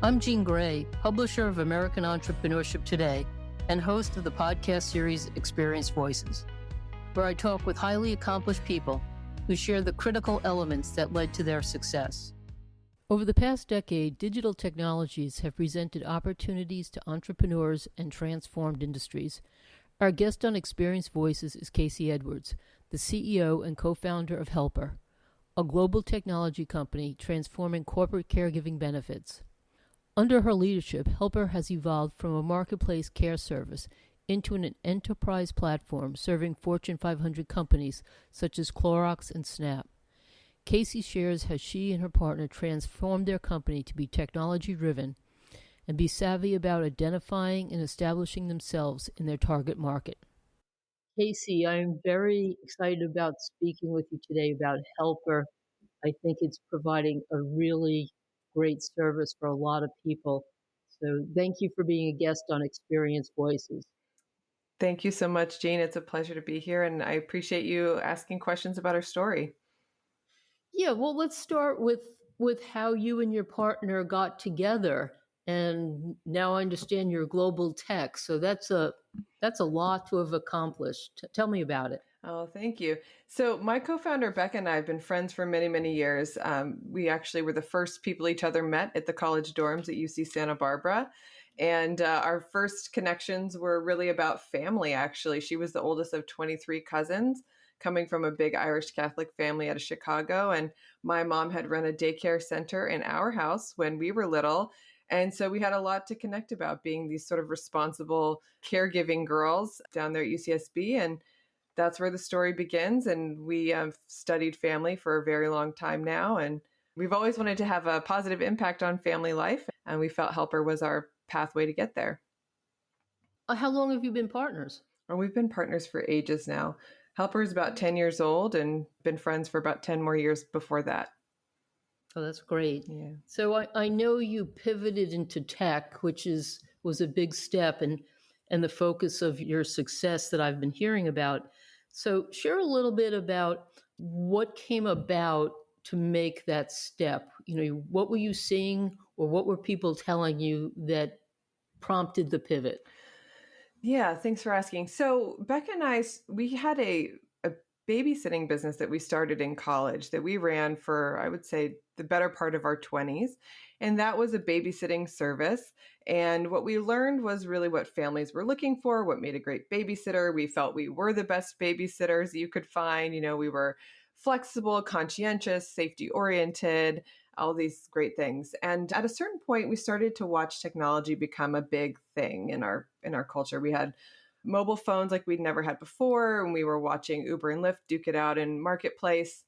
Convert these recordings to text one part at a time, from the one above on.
I'm Jean Gray, publisher of American Entrepreneurship Today and host of the podcast series Experience Voices, where I talk with highly accomplished people who share the critical elements that led to their success. Over the past decade, digital technologies have presented opportunities to entrepreneurs and transformed industries. Our guest on Experience Voices is Kasey Edwards, the CEO and co-founder of Helpr, a global technology company transforming corporate caregiving benefits. Under her leadership, Helpr has evolved from a marketplace care service into an enterprise platform serving Fortune 500 companies such as Clorox and Snap. Kasey shares how she and her partner transformed their company to be technology-driven and be savvy about identifying and establishing themselves in their target market. Kasey, I'm very excited about speaking with you today about Helpr. I think it's providing a really great service for a lot of people. So thank you for being a guest on Experience Voices. Thank you so much, Jean. It's a pleasure to be here, and I appreciate you asking questions about our story. Yeah, well, let's start with how you and your partner got together. And now I understand you're global tech. So that's a lot to have accomplished. Tell me about it. Oh, thank you. So my co-founder, Becca, and I have been friends for many, many years. We actually were the first people each other met at the college dorms at UC Santa Barbara. And our first connections were really about family, actually. She was the oldest of 23 cousins, coming from a big Irish Catholic family out of Chicago. And my mom had run a daycare center in our house when we were little. And so we had a lot to connect about, being these sort of responsible caregiving girls down there at UCSB. And that's where the story begins. And we have studied family for a very long time now. And we've always wanted to have a positive impact on family life. And we felt Helpr was our pathway to get there. How long have you been partners? Well, we've been partners for ages now. Helpr is about 10 years old and been friends for about 10 more years before that. Oh, that's great. Yeah. So I know you pivoted into tech, which was a big step and the focus of your success that I've been hearing about. So share a little bit about what came about to make that step. What were you seeing, or what were people telling you that prompted the pivot? Yeah, thanks for asking. So Becca and I, we had a babysitting business that we started in college that we ran for, I would say, the better part of our 20s. And that was a babysitting service. And what we learned was really what families were looking for, what made a great babysitter. We felt we were the best babysitters you could find. We were flexible, conscientious, safety oriented, all these great things. And at a certain point, we started to watch technology become a big thing in our culture. We had mobile phones like we'd never had before, and we were watching Uber and Lyft duke it out in Marketplace.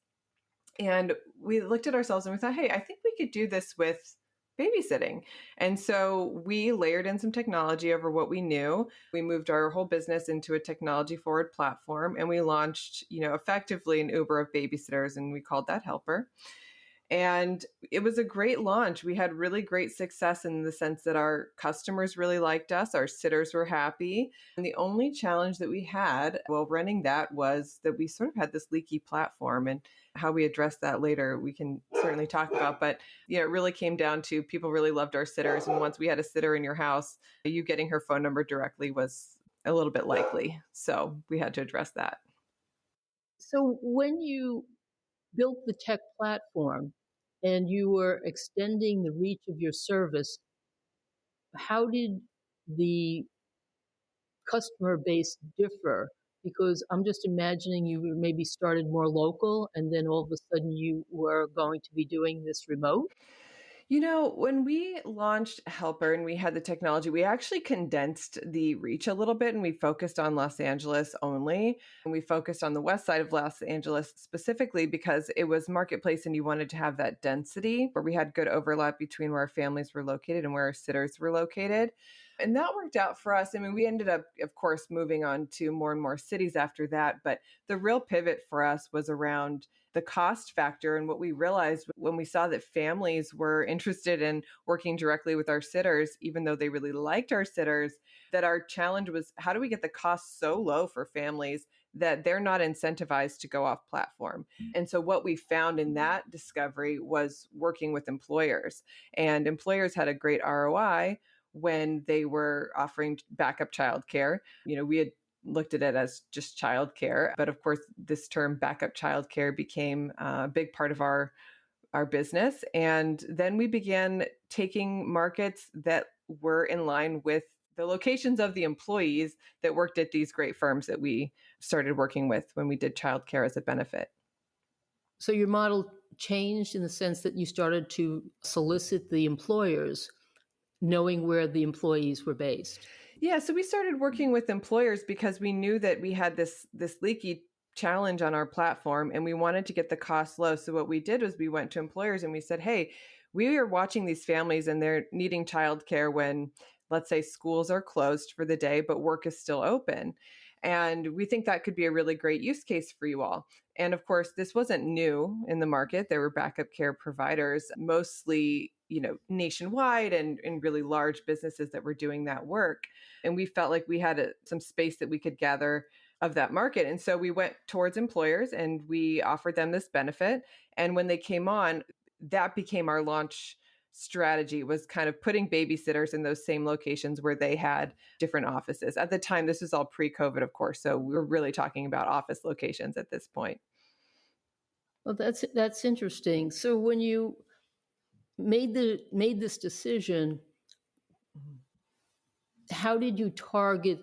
And we looked at ourselves and we thought, hey, I think we could do this with babysitting. And so we layered in some technology over what we knew. We moved our whole business into a technology forward platform, and we launched, effectively an Uber of babysitters, and we called that Helpr. And it was a great launch. We had really great success in the sense that our customers really liked us. Our sitters were happy. And the only challenge that we had while running that was that we sort of had this leaky platform, and how we addressed that later, we can certainly talk about. But it really came down to people really loved our sitters. And once we had a sitter in your house, you getting her phone number directly was a little bit likely. So we had to address that. So when you built the tech platform and you were extending the reach of your service, how did the customer base differ? Because I'm just imagining you maybe started more local and then all of a sudden you were going to be doing this remote. When we launched Helpr and we had the technology, we actually condensed the reach a little bit, and we focused on Los Angeles only. And we focused on the west side of Los Angeles specifically because it was marketplace and you wanted to have that density where we had good overlap between where our families were located and where our sitters were located. And that worked out for us. I mean, we ended up, of course, moving on to more and more cities after that. But the real pivot for us was around the cost factor. And what we realized when we saw that families were interested in working directly with our sitters, even though they really liked our sitters, that our challenge was, how do we get the cost so low for families that they're not incentivized to go off platform. And so what we found in that discovery was working with employers, and employers had a great ROI when they were offering backup childcare. We had looked at it as just childcare, but of course this term backup childcare became a big part of our business. And then we began taking markets that were in line with the locations of the employees that worked at these great firms that we started working with when we did childcare as a benefit. So your model changed in the sense that you started to solicit the employers, knowing where the employees were based. Yeah, so we started working with employers because we knew that we had this leaky challenge on our platform and we wanted to get the cost low. So what we did was we went to employers and we said, hey, we are watching these families and they're needing childcare when, let's say, schools are closed for the day, but work is still open. And we think that could be a really great use case for you all. And of course, this wasn't new in the market. There were backup care providers, mostly, nationwide and really large businesses that were doing that work. And we felt like we had some space that we could gather of that market. And so we went towards employers and we offered them this benefit. And when they came on, that became our launch strategy, was kind of putting babysitters in those same locations where they had different offices. At the time, this was all pre-COVID, of course. So we're really talking about office locations at this point. Well, that's interesting. So when you made this decision, how did you target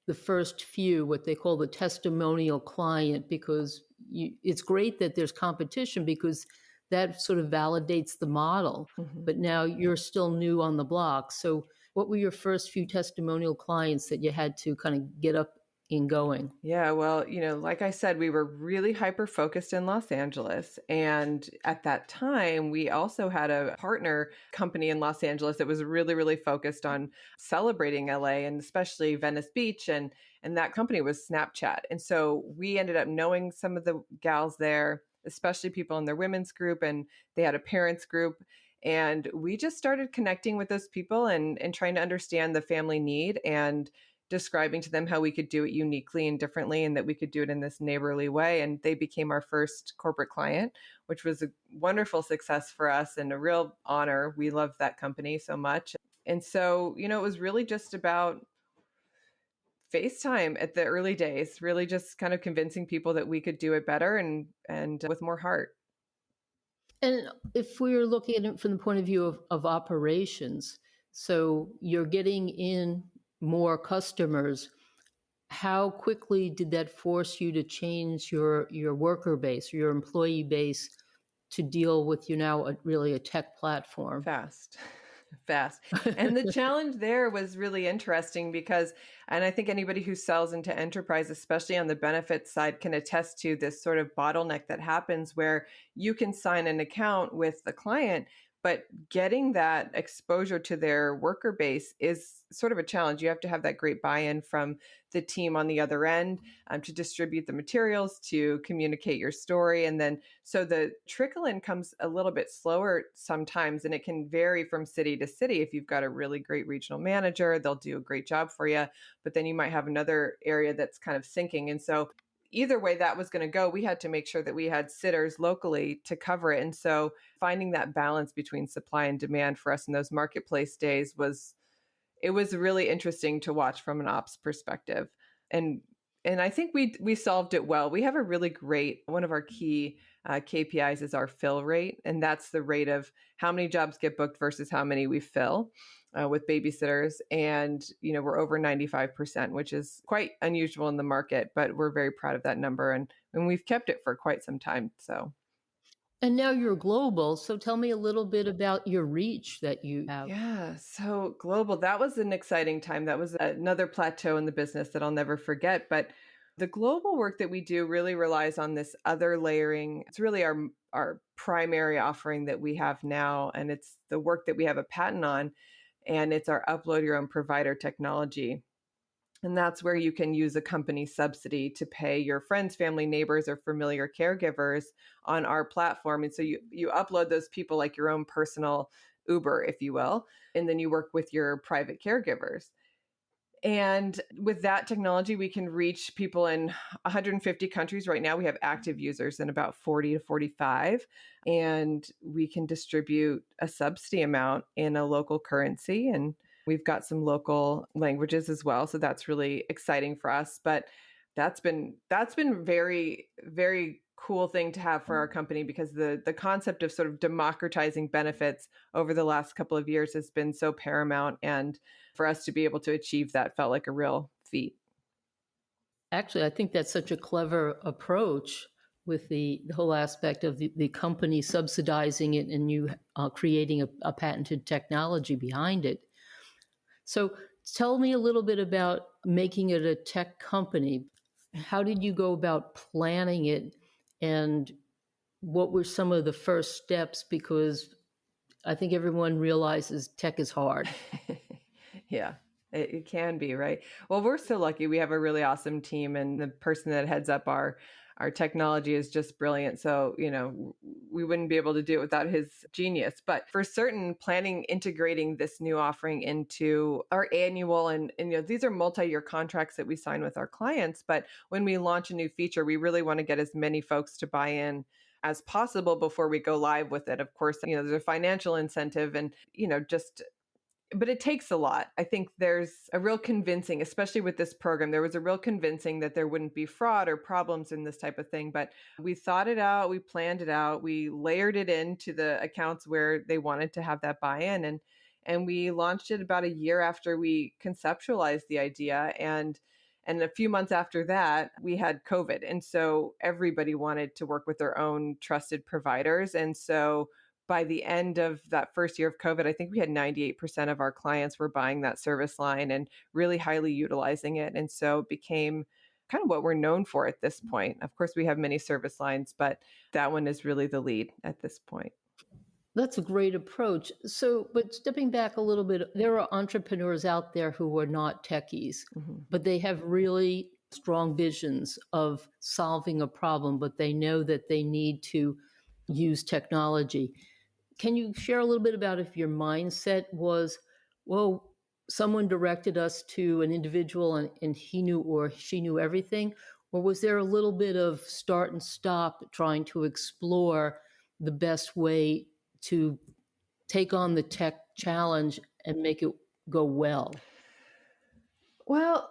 the first few, what they call the testimonial client? Because it's great that there's competition because that sort of validates the model, but now you're still new on the block. So what were your first few testimonial clients that you had to kind of get up and going? Yeah, well, like I said, we were really hyper focused in Los Angeles. And at that time, we also had a partner company in Los Angeles that was really, really focused on celebrating LA and especially Venice Beach. And that company was Snapchat. And so we ended up knowing some of the gals there, especially people in their women's group, and they had a parents group. And we just started connecting with those people and trying to understand the family need and describing to them how we could do it uniquely and differently and that we could do it in this neighborly way. And they became our first corporate client, which was a wonderful success for us and a real honor. We loved that company so much. And so, it was really just about FaceTime at the early days, really just kind of convincing people that we could do it better and with more heart. And if we were looking at it from the point of view of operations, so you're getting in more customers, how quickly did that force you to change your worker base, your employee base, to deal with really a tech platform? Fast. And the challenge there was really interesting because, and I think anybody who sells into enterprise, especially on the benefits side, can attest to this sort of bottleneck that happens where you can sign an account with the client, but getting that exposure to their worker base is sort of a challenge. You have to have that great buy-in from the team on the other end to distribute the materials, to communicate your story. And then, so the trickle in comes a little bit slower sometimes, and it can vary from city to city. If you've got a really great regional manager, they'll do a great job for you, but then you might have another area that's kind of sinking. And so either way that was going to go, we had to make sure that we had sitters locally to cover it. And so finding that balance between supply and demand for us in those marketplace days was really interesting to watch from an ops perspective. And I think we solved it well. We have a really great, one of our key KPIs is our fill rate. And that's the rate of how many jobs get booked versus how many we fill with babysitters. And, we're over 95%, which is quite unusual in the market, but we're very proud of that number. And we've kept it for quite some time. So. And now you're global. So tell me a little bit about your reach that you have. Yeah. So global, that was an exciting time. That was another plateau in the business that I'll never forget. But the global work that we do really relies on this other layering. It's really our primary offering that we have now. And it's the work that we have a patent on. And it's our upload your own provider technology. And that's where you can use a company subsidy to pay your friends, family, neighbors, or familiar caregivers on our platform. And so you upload those people like your own personal Uber, if you will, and then you work with your private caregivers. And with that technology, we can reach people in 150 countries. Right now, we have active users in about 40 to 45, and we can distribute a subsidy amount in a local currency. And we've got some local languages as well. So that's really exciting for us. But that's been very, very cool thing to have for our company, because the concept of sort of democratizing benefits over the last couple of years has been so paramount, and for us to be able to achieve that felt like a real feat. Actually, I think that's such a clever approach with the whole aspect of the company subsidizing it and you creating a patented technology behind it. So tell me a little bit about making it a tech company. How did you go about planning it, and what were some of the first steps? Because I think everyone realizes tech is hard. Yeah, it can be, right? Well, we're so lucky. We have a really awesome team, and the person that heads up our technology is just brilliant. So, we wouldn't be able to do it without his genius. But for certain, planning, integrating this new offering into our annual and these are multi-year contracts that we sign with our clients. But when we launch a new feature, we really want to get as many folks to buy in as possible before we go live with it. Of course, there's a financial incentive, and, but it takes a lot. I think there's a real convincing, especially with this program, there was a real convincing that there wouldn't be fraud or problems in this type of thing. But we thought it out, we planned it out, we layered it into the accounts where they wanted to have that buy-in. And we launched it about a year after we conceptualized the idea. And a few months after that, we had COVID. And so everybody wanted to work with their own trusted providers. And so by the end of that first year of COVID, I think we had 98% of our clients were buying that service line and really highly utilizing it. And so it became kind of what we're known for at this point. Of course, we have many service lines, but that one is really the lead at this point. That's a great approach. So, but stepping back a little bit, there are entrepreneurs out there who are not techies, but they have really strong visions of solving a problem, but they know that they need to use technology. Can you share a little bit about if your mindset was, well, someone directed us to an individual and he knew or she knew everything? Or was there a little bit of start and stop trying to explore the best way to take on the tech challenge and make it go well? Well,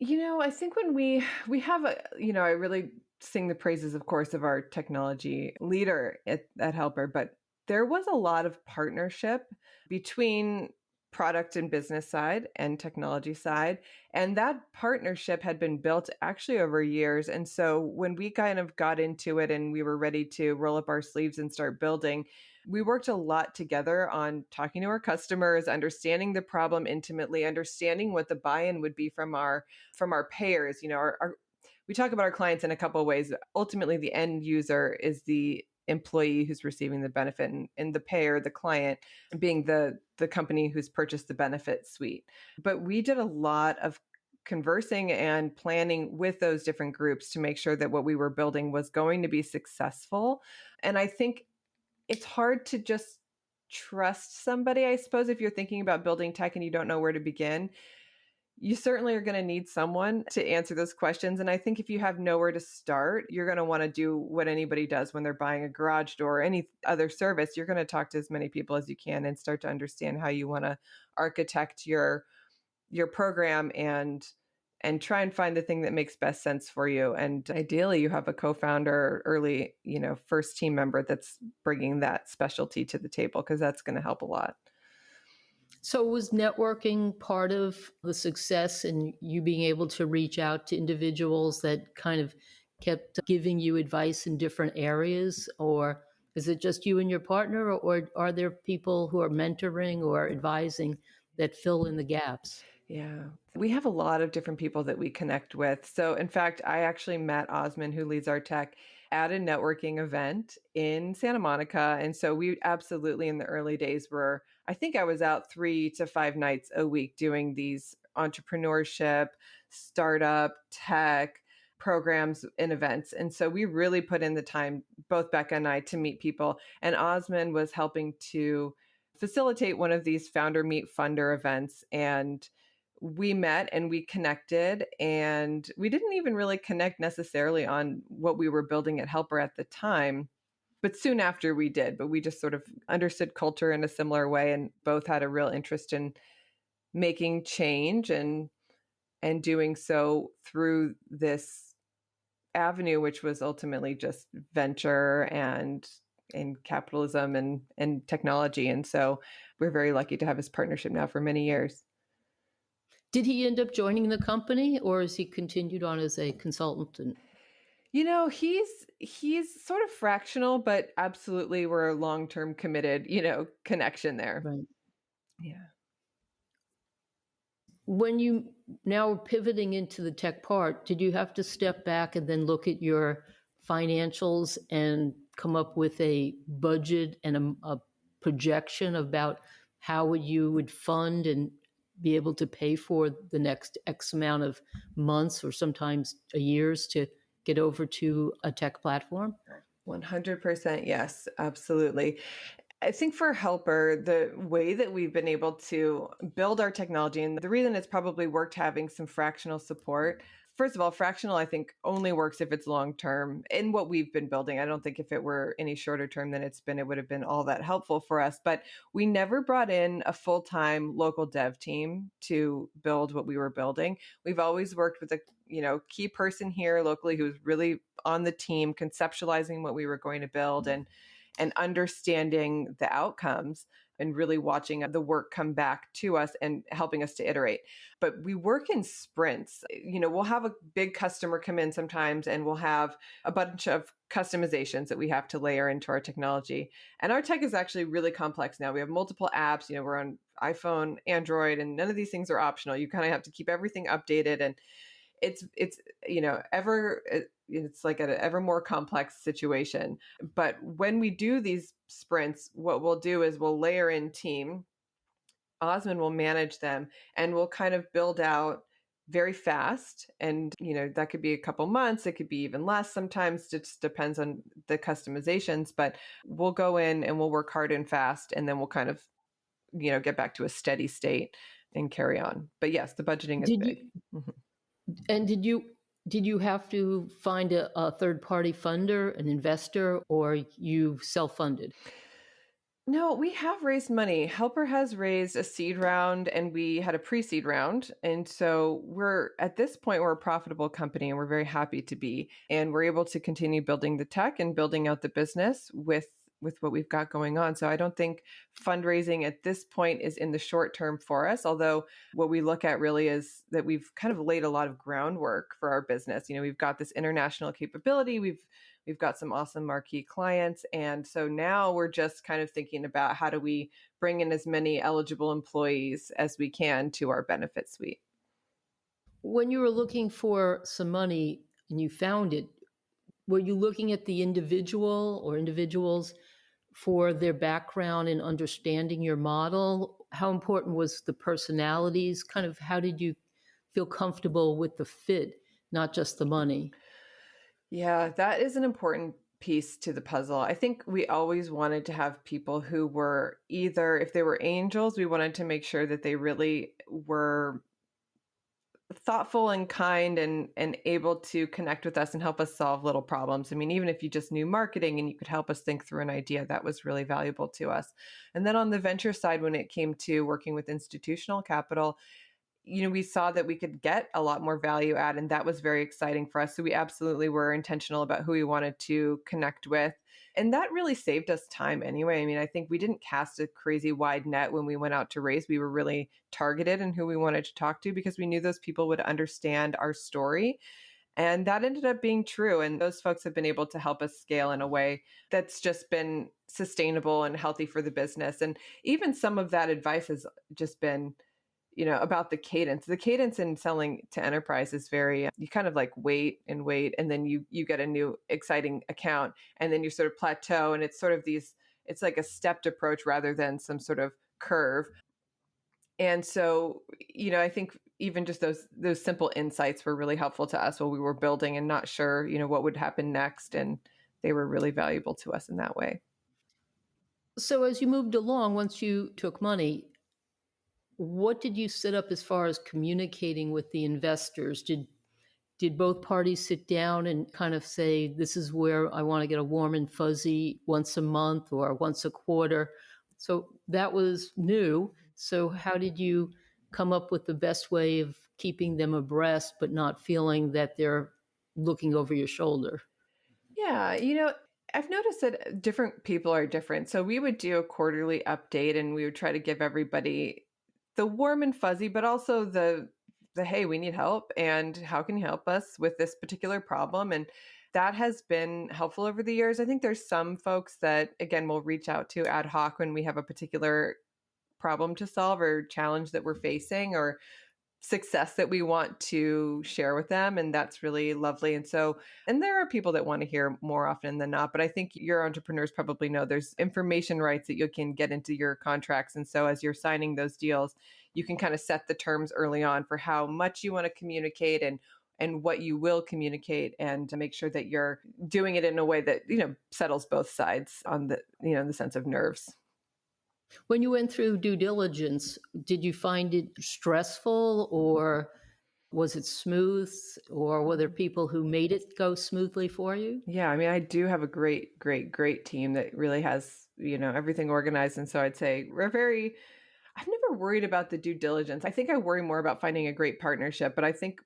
I think when we have I really sing the praises, of course, of our technology leader at Helpr, but there was a lot of partnership between product and business side and technology side. And that partnership had been built actually over years. And so when we kind of got into it and we were ready to roll up our sleeves and start building, we worked a lot together on talking to our customers, understanding the problem intimately, understanding what the buy-in would be from our payers. We talk about our clients in a couple of ways. Ultimately, the end user is the employee who's receiving the benefit, and the payer, the client, being the company who's purchased the benefit suite. But we did a lot of conversing and planning with those different groups to make sure that what we were building was going to be successful. And I think it's hard to just trust somebody, I suppose, if you're thinking about building tech and you don't know where to begin. You certainly are going to need someone to answer those questions. And I think if you have nowhere to start, you're going to want to do what anybody does when they're buying a garage door or any other service. You're going to talk to as many people as you can and start to understand how you want to architect your program and try and find the thing that makes best sense for you. And ideally, you have a co-founder, early, first team member that's bringing that specialty to the table, because that's going to help a lot. So was networking part of the success and you being able to reach out to individuals that kind of kept giving you advice in different areas? Or is it just you and your partner, or are there people who are mentoring or advising that fill in the gaps? Yeah, we have a lot of different people that we connect with. So in fact, I actually met Osman, who leads our tech, at a networking event in Santa Monica. And so we absolutely, in the early days, I think I was out 3 to 5 nights a week doing these entrepreneurship, startup, tech programs and events. And so we really put in the time, both Becca and I, to meet people. And Osman was helping to facilitate one of these founder meet funder events. And we met and we connected, and we didn't even really connect necessarily on what we were building at Helpr at the time, but soon after we did. But we just sort of understood culture in a similar way and both had a real interest in making change and doing so through this avenue, which was ultimately just venture and capitalism and technology. And so we're very lucky to have his partnership now for many years. Did he end up joining the company, or has he continued on as a consultant? He's sort of fractional, but absolutely we're a long-term committed, connection there. Right. Yeah. When you now are pivoting into the tech part, did you have to step back and then look at your financials and come up with a budget and a projection about how you would fund and be able to pay for the next X amount of months or sometimes years to get over to a tech platform? 100% yes, absolutely. I think for Helpr, the way that we've been able to build our technology, and the reason it's probably worked having some fractional support. First of all, fractional, I think, only works if it's long term in what we've been building. I don't think if it were any shorter term than it's been, it would have been all that helpful for us. But we never brought in a full-time local dev team to build what we were building. We've always worked with a key person here locally who's really on the team, conceptualizing what we were going to build and understanding the outcomes and really watching the work come back to us and helping us to iterate. But we work in sprints. We'll have a big customer come in sometimes and we'll have a bunch of customizations that we have to layer into our technology. And our tech is actually really complex now. We have multiple apps, we're on iPhone, Android, and none of these things are optional. You kind of have to keep everything updated, and it's like an ever more complex situation. But when we do these sprints, what we'll do is we'll layer in team. Osman will manage them and we'll kind of build out very fast. And, that could be a couple months. It could be even less. Sometimes it just depends on the customizations, but we'll go in and we'll work hard and fast. And then we'll kind of, get back to a steady state and carry on. But yes, the budgeting is big. And did you have to find a third-party funder, an investor, or you self-funded? No, we have raised money. Helpr has raised a seed round and we had a pre-seed round. And so at this point, we're a profitable company and we're very happy to be. And we're able to continue building the tech and building out the business with what we've got going on. So I don't think fundraising at this point is in the short term for us. Although what we look at really is that we've kind of laid a lot of groundwork for our business. We've got this international capability. We've got some awesome marquee clients. And so now we're just kind of thinking about how do we bring in as many eligible employees as we can to our benefit suite. When you were looking for some money and you found it, were you looking at the individual or individuals for their background in understanding your model? How important was the personalities? Kind of how did you feel comfortable with the fit, not just the money? Yeah, that is an important piece to the puzzle. I think we always wanted to have people who were either, if they were angels, we wanted to make sure that they really were thoughtful and kind and able to connect with us and help us solve little problems. I mean, even if you just knew marketing and you could help us think through an idea, that was really valuable to us. And then on the venture side, when it came to working with institutional capital, we saw that we could get a lot more value add, and that was very exciting for us. So we absolutely were intentional about who we wanted to connect with. And that really saved us time anyway. I mean, I think we didn't cast a crazy wide net when we went out to raise. We were really targeted in who we wanted to talk to because we knew those people would understand our story. And that ended up being true. And those folks have been able to help us scale in a way that's just been sustainable and healthy for the business. And even some of that advice has just been about the cadence. The cadence in selling to enterprise is very, you kind of like wait, and then you get a new exciting account, and then you sort of plateau, and it's sort of it's like a stepped approach rather than some sort of curve. And so, I think even just those simple insights were really helpful to us while we were building and not sure, what would happen next. And they were really valuable to us in that way. So as you moved along, once you took money, What did you set up as far as communicating with the investors? Did both parties sit down and kind of say, this is where I want to get a warm and fuzzy once a month or once a quarter? So that was new. So how did you come up with the best way of keeping them abreast, but not feeling that they're looking over your shoulder? Yeah, I've noticed that different people are different. So we would do a quarterly update and we would try to give everybody the warm and fuzzy, but also the hey, we need help and how can you help us with this particular problem? And that has been helpful over the years. I think there's some folks that again will reach out to ad hoc when we have a particular problem to solve or challenge that we're facing or success that we want to share with them, and that's really lovely. And there are people that want to hear more often than not, but I think your entrepreneurs probably know there's information rights that you can get into your contracts, and so as you're signing those deals, you can kind of set the terms early on for how much you want to communicate and what you will communicate, and to make sure that you're doing it in a way that settles both sides on the the sense of nerves. When you went through due diligence, did you find it stressful, or was it smooth, or were there people who made it go smoothly for you? Yeah, I mean, I do have a great, great, great team that really has, everything organized. And so I'd say I've never worried about the due diligence. I think I worry more about finding a great partnership, but I think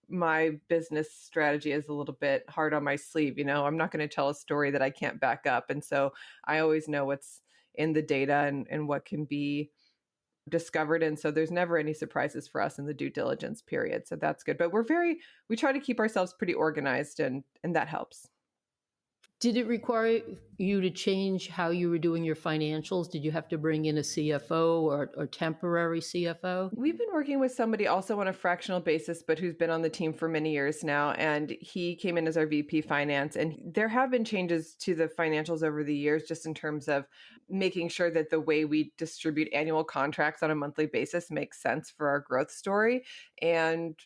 my business strategy is a little bit hard on my sleeve. I'm not going to tell a story that I can't back up. And so I always know what's in the data and what can be discovered. And so there's never any surprises for us in the due diligence period. So that's good. But we try to keep ourselves pretty organized, and that helps. Did it require you to change how you were doing your financials? Did you have to bring in a CFO or temporary CFO? We've been working with somebody also on a fractional basis, but who's been on the team for many years now. And he came in as our VP finance. And there have been changes to the financials over the years, just in terms of making sure that the way we distribute annual contracts on a monthly basis makes sense for our growth story. And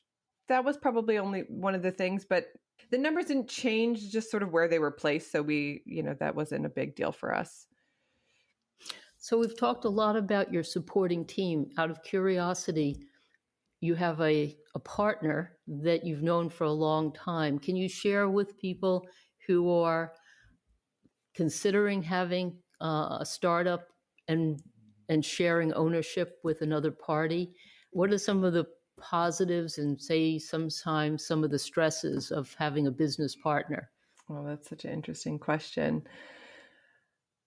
that was probably only one of the things, but the numbers didn't change, just sort of where they were placed. So that wasn't a big deal for us. So we've talked a lot about your supporting team. Out of curiosity, you have a partner that you've known for a long time. Can you share with people who are considering having a startup and sharing ownership with another party? What are some of the positives and say sometimes some of the stresses of having a business partner? Well, that's such an interesting question.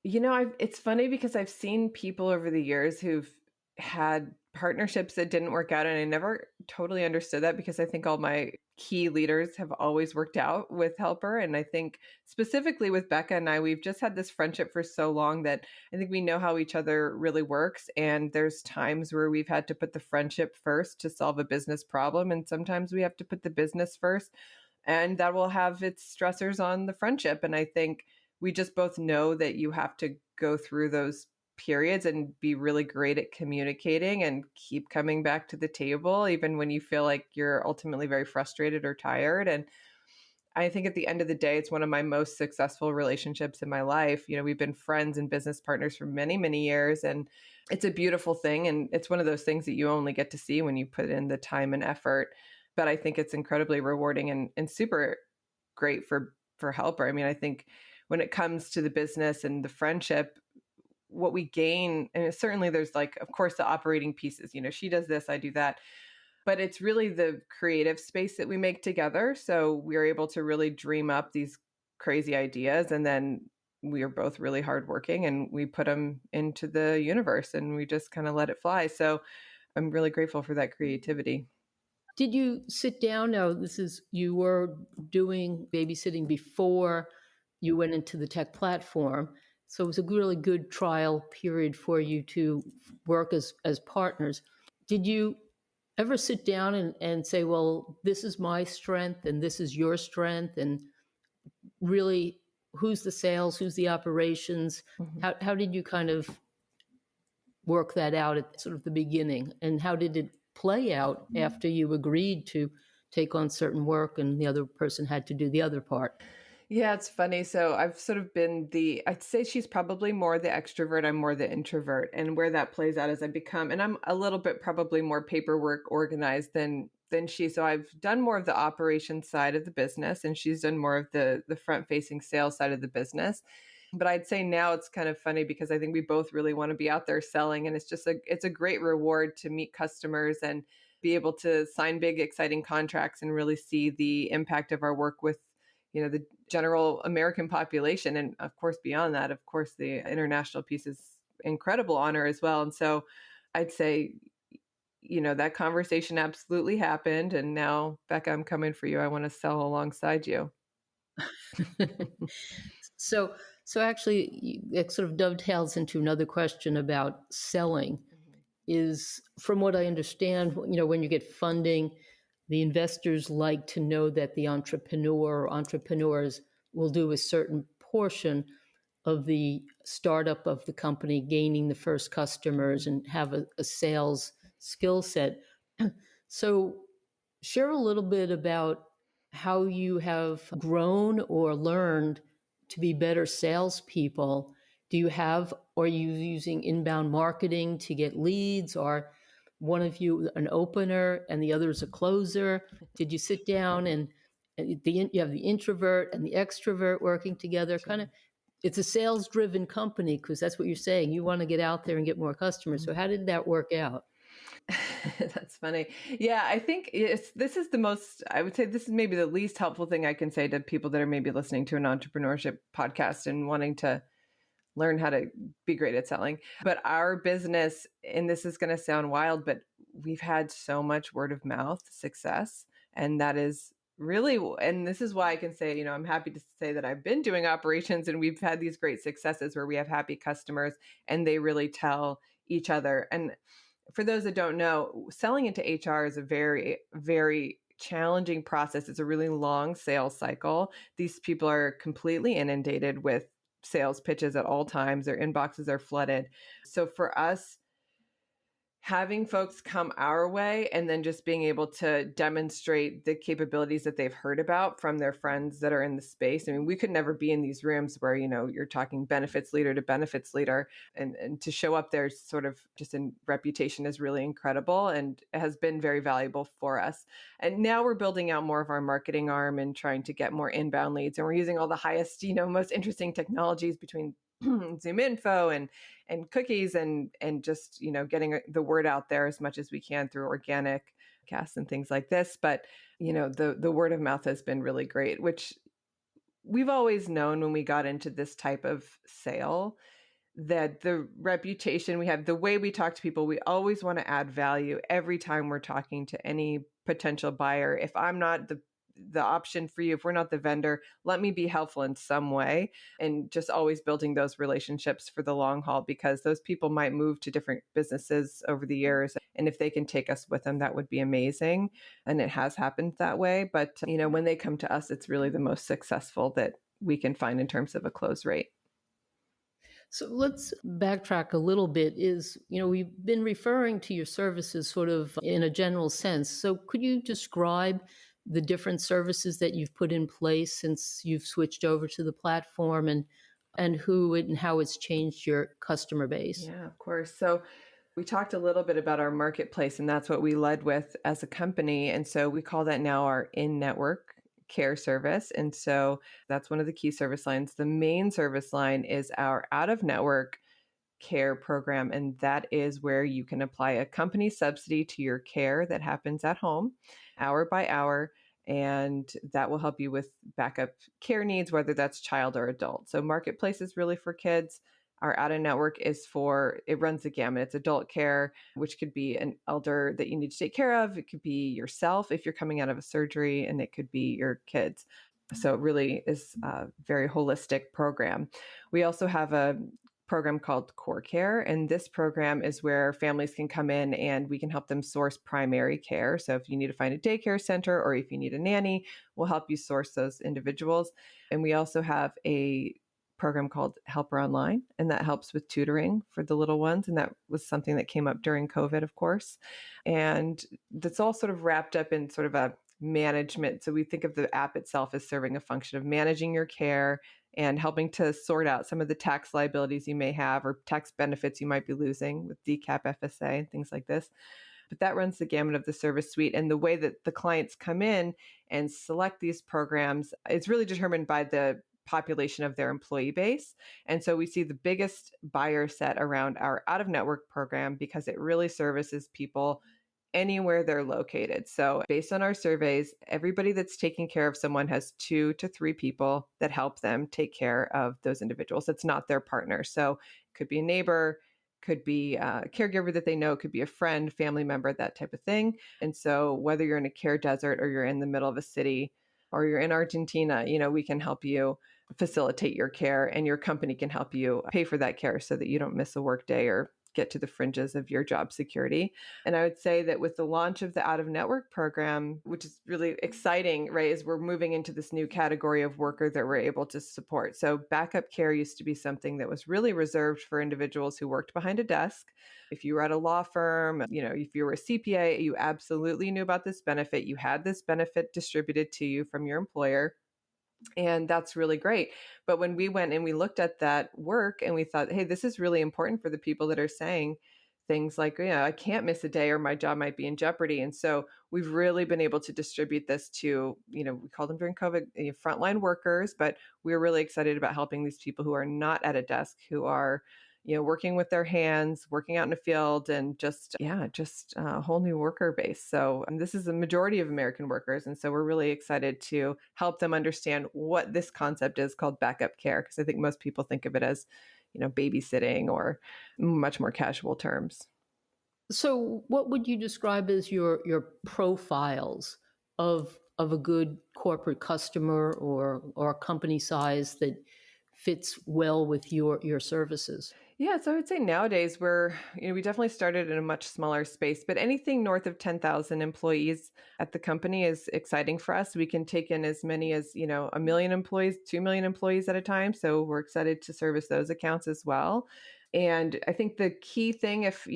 It's funny because I've seen people over the years who've had partnerships that didn't work out, and I never totally understood that because I think all my key leaders have always worked out with Helpr. And I think specifically with Becca and I, we've just had this friendship for so long that I think we know how each other really works. And there's times where we've had to put the friendship first to solve a business problem. And sometimes we have to put the business first, and that will have its stressors on the friendship. And I think we just both know that you have to go through those periods and be really great at communicating and keep coming back to the table, even when you feel like you're ultimately very frustrated or tired. And I think at the end of the day, it's one of my most successful relationships in my life. We've been friends and business partners for many, many years, and it's a beautiful thing. And it's one of those things that you only get to see when you put in the time and effort. But I think it's incredibly rewarding and super great for Helpr. I mean, I think when it comes to the business and the friendship, what we gain, and certainly there's of course, the operating pieces, she does this, I do that, but it's really the creative space that we make together. So we're able to really dream up these crazy ideas, and then we are both really hardworking and we put them into the universe and we just kind of let it fly. So I'm really grateful for that creativity. Did you sit down? Now, you were doing babysitting before you went into the tech platform. So it was a really good trial period for you to work as partners. Did you ever sit down and say, well, this is my strength and this is your strength, and really who's the sales, who's the operations? Mm-hmm. How did you kind of work that out at sort of the beginning? And how did it play out after you agreed to take on certain work and the other person had to do the other part? Yeah, it's funny. So I've sort of been I'd say she's probably more the extrovert. I'm more the introvert. And where that plays out is and I'm a little bit probably more paperwork organized than she. So I've done more of the operations side of the business and she's done more of the front facing sales side of the business. But I'd say now it's kind of funny because I think we both really want to be out there selling and it's a great reward to meet customers and be able to sign big exciting contracts and really see the impact of our work with the general American population. And of course, beyond that, of course, the international piece is incredible honor as well. And so I'd say, that conversation absolutely happened. And now, Becca, I'm coming for you. I want to sell alongside you. So, so actually, it sort of dovetails into another question about selling. Is from what I understand, when you get funding, the investors like to know that the entrepreneur or entrepreneurs will do a certain portion of the startup of the company, gaining the first customers and have a sales skill set. So, share a little bit about how you have grown or learned to be better salespeople. Do you have, or are you using inbound marketing to get leads? Or one of you an opener and the other is a closer? Did you sit down and you have the introvert and the extrovert working together? Sure. Kind of, it's a sales driven company because that's what you're saying. You want to get out there and get more customers. So how did that work out? That's funny. Yeah, I think this is the most, I would say this is maybe the least helpful thing I can say to people that are maybe listening to an entrepreneurship podcast and wanting to learn how to be great at selling. But our business, and this is going to sound wild, but we've had so much word of mouth success. And that is really, and this is why I can say, I'm happy to say that I've been doing operations and we've had these great successes where we have happy customers and they really tell each other. And for those that don't know, selling into HR is a very, very challenging process. It's a really long sales cycle. These people are completely inundated with sales pitches at all times. Their inboxes are flooded. So for us, having folks come our way and then just being able to demonstrate the capabilities that they've heard about from their friends that are in the space. I mean, we could never be in these rooms where, you're talking benefits leader to benefits leader and to show up there sort of just in reputation is really incredible and has been very valuable for us. And now we're building out more of our marketing arm and trying to get more inbound leads. And we're using all the highest, most interesting technologies between Zoom info and cookies and just getting the word out there as much as we can through organic casts and things like this. But the word of mouth has been really great, which we've always known when we got into this type of sale, that the reputation we have, the way we talk to people, we always want to add value every time we're talking to any potential buyer. If I'm not the option for you, if we're not the vendor, let me be helpful in some way, and just always building those relationships for the long haul, because those people might move to different businesses over the years. And if they can take us with them, that would be amazing. And it has happened that way. But, when they come to us, it's really the most successful that we can find in terms of a close rate. So let's backtrack a little bit. We've been referring to your services sort of in a general sense. So could you describe the different services that you've put in place since you've switched over to the platform and who and how it's changed your customer base? Yeah, of course. So we talked a little bit about our marketplace, and that's what we led with as a company. And so we call that now our in-network care service. And so that's one of the key service lines. The main service line is our out-of-network care program. And that is where you can apply a company subsidy to your care that happens at home, hour by hour. And that will help you with backup care needs, whether that's child or adult. So marketplace is really for kids. Our out of network it runs the gamut. It's adult care, which could be an elder that you need to take care of. It could be yourself if you're coming out of a surgery, and it could be your kids. So it really is a very holistic program. We also have a program called Core Care. And this program is where families can come in and we can help them source primary care. So if you need to find a daycare center or if you need a nanny, we'll help you source those individuals. And we also have a program called Helpr Online, and that helps with tutoring for the little ones. And that was something that came up during COVID, of course. And that's all sort of wrapped up in sort of a management. So we think of the app itself as serving a function of managing your care and helping to sort out some of the tax liabilities you may have or tax benefits you might be losing with DCAP, FSA, and things like this. But that runs the gamut of the service suite. And the way that the clients come in and select these programs is really determined by the population of their employee base. And so we see the biggest buyer set around our out-of-network program because it really services people anywhere they're located. So based on our surveys, everybody that's taking care of someone has 2 to 3 people that help them take care of those individuals. That's not their partner. So it could be a neighbor, could be a caregiver that they know, could be a friend, family member, that type of thing. And so whether you're in a care desert or you're in the middle of a city or you're in Argentina, we can help you facilitate your care, and your company can help you pay for that care so that you don't miss a work day or get to the fringes of your job security. And I would say that with the launch of the out-of-network program, which is really exciting, right, is we're moving into this new category of worker that we're able to support. So backup care used to be something that was really reserved for individuals who worked behind a desk. If you were at a law firm, if you were a CPA, you absolutely knew about this benefit. You had this benefit distributed to you from your employer. And that's really great. But when we went and we looked at that work and we thought, hey, this is really important for the people that are saying things like, I can't miss a day or my job might be in jeopardy. And so we've really been able to distribute this to, we call them during COVID, frontline workers, but we're really excited about helping these people who are not at a desk, who are working with their hands, working out in a field, and just a whole new worker base. So this is the majority of American workers. And so we're really excited to help them understand what this concept is called backup care, because I think most people think of it as, babysitting or much more casual terms. So what would you describe as your profiles of a good corporate customer or company size that fits well with your services? Yeah, so I would say nowadays we definitely started in a much smaller space, but anything north of 10,000 employees at the company is exciting for us. We can take in as many as, 1 million employees, 2 million employees at a time. So we're excited to service those accounts as well. And I think the key thing, if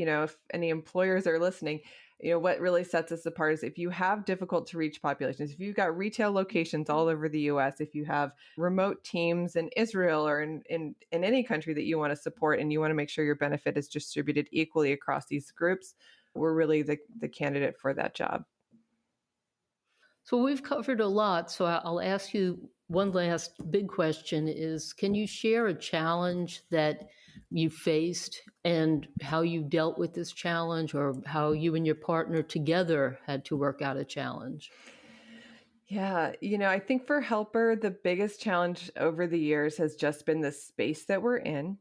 any employers are listening, what really sets us apart is if you have difficult to reach populations, if you've got retail locations all over the US, if you have remote teams in Israel or in any country that you want to support and you want to make sure your benefit is distributed equally across these groups, we're really the candidate for that job. So we've covered a lot. So I'll ask you one last big question is, can you share a challenge that you faced and how you dealt with this challenge, or how you and your partner together had to work out a challenge? Yeah, I think for Helpr, the biggest challenge over the years has just been the space that we're in.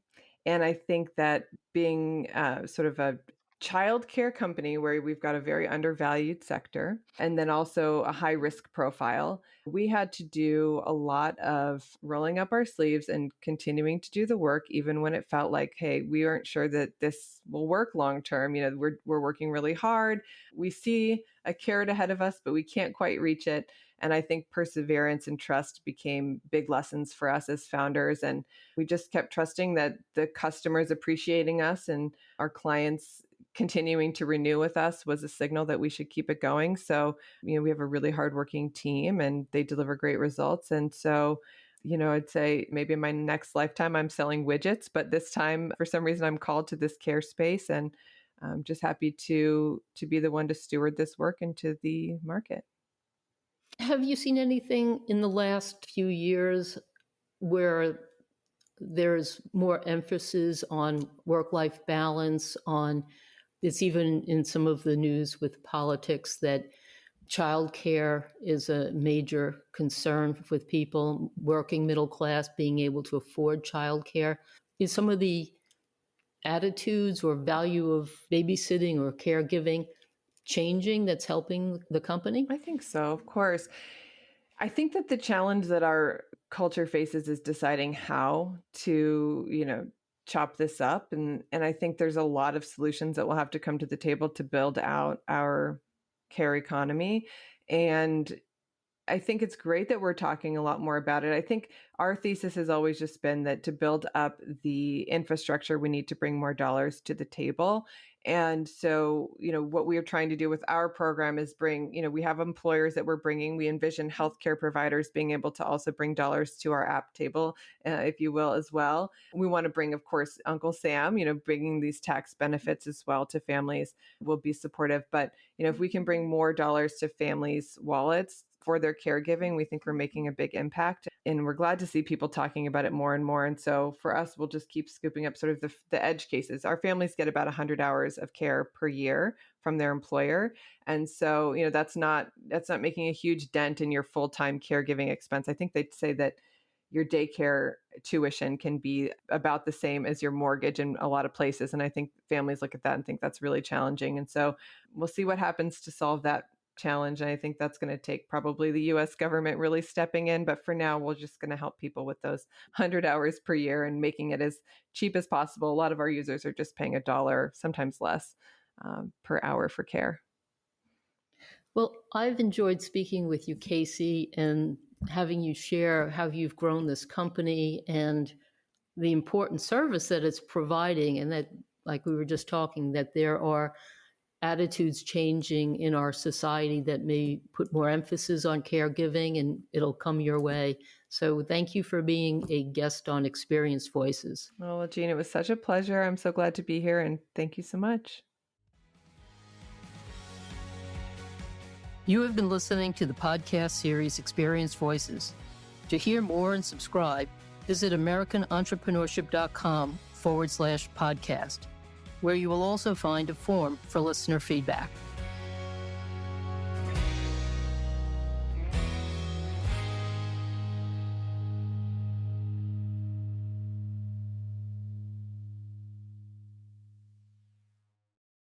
And I think that being sort of a childcare company where we've got a very undervalued sector and then also a high risk profile, we had to do a lot of rolling up our sleeves and continuing to do the work, even when it felt like, hey, we aren't sure that this will work long term. We're working really hard. We see a carrot ahead of us, but we can't quite reach it. And I think perseverance and trust became big lessons for us as founders. And we just kept trusting that the customers appreciating us and our clients continuing to renew with us was a signal that we should keep it going. So, we have a really hardworking team and they deliver great results. And so, I'd say maybe in my next lifetime, I'm selling widgets, but this time, for some reason, I'm called to this care space, and I'm just happy to be the one to steward this work into the market. Have you seen anything in the last few years where there's more emphasis on work-life balance, it's even in some of the news with politics that childcare is a major concern with people, working middle class, being able to afford childcare? Is some of the attitudes or value of babysitting or caregiving changing that's helping the company? I think so, of course. I think that the challenge that our culture faces is deciding how to, chop this up. And I think there's a lot of solutions that will have to come to the table to build out our care economy. And I think it's great that we're talking a lot more about it. I think our thesis has always just been that to build up the infrastructure, we need to bring more dollars to the table. And so, what we are trying to do with our program is bring, we have employers that we're bringing. We envision healthcare providers being able to also bring dollars to our app table, if you will, as well. We want to bring, of course, Uncle Sam, bringing these tax benefits as well to families will be supportive. But, if we can bring more dollars to families' wallets for their caregiving, we think we're making a big impact. And we're glad to see people talking about it more and more. And so for us, we'll just keep scooping up sort of the edge cases. Our families get about 100 hours of care per year from their employer. And so, that's not making a huge dent in your full-time caregiving expense. I think they'd say that your daycare tuition can be about the same as your mortgage in a lot of places. And I think families look at that and think that's really challenging. And so we'll see what happens to solve that challenge. And I think that's going to take probably the US government really stepping in. But for now, we're just going to help people with those 100 hours per year and making it as cheap as possible. A lot of our users are just paying $1, sometimes less, per hour for care. Well, I've enjoyed speaking with you, Kasey, and having you share how you've grown this company and the important service that it's providing, and that, like we were just talking, that there are attitudes changing in our society that may put more emphasis on caregiving, and it'll come your way. So thank you for being a guest on Experience Voices. Well, Jean, it was such a pleasure. I'm so glad to be here, and thank you so much. You have been listening to the podcast series Experience Voices. To hear more and subscribe, visit AmericanEntrepreneurship.com/podcast, where you will also find a form for listener feedback.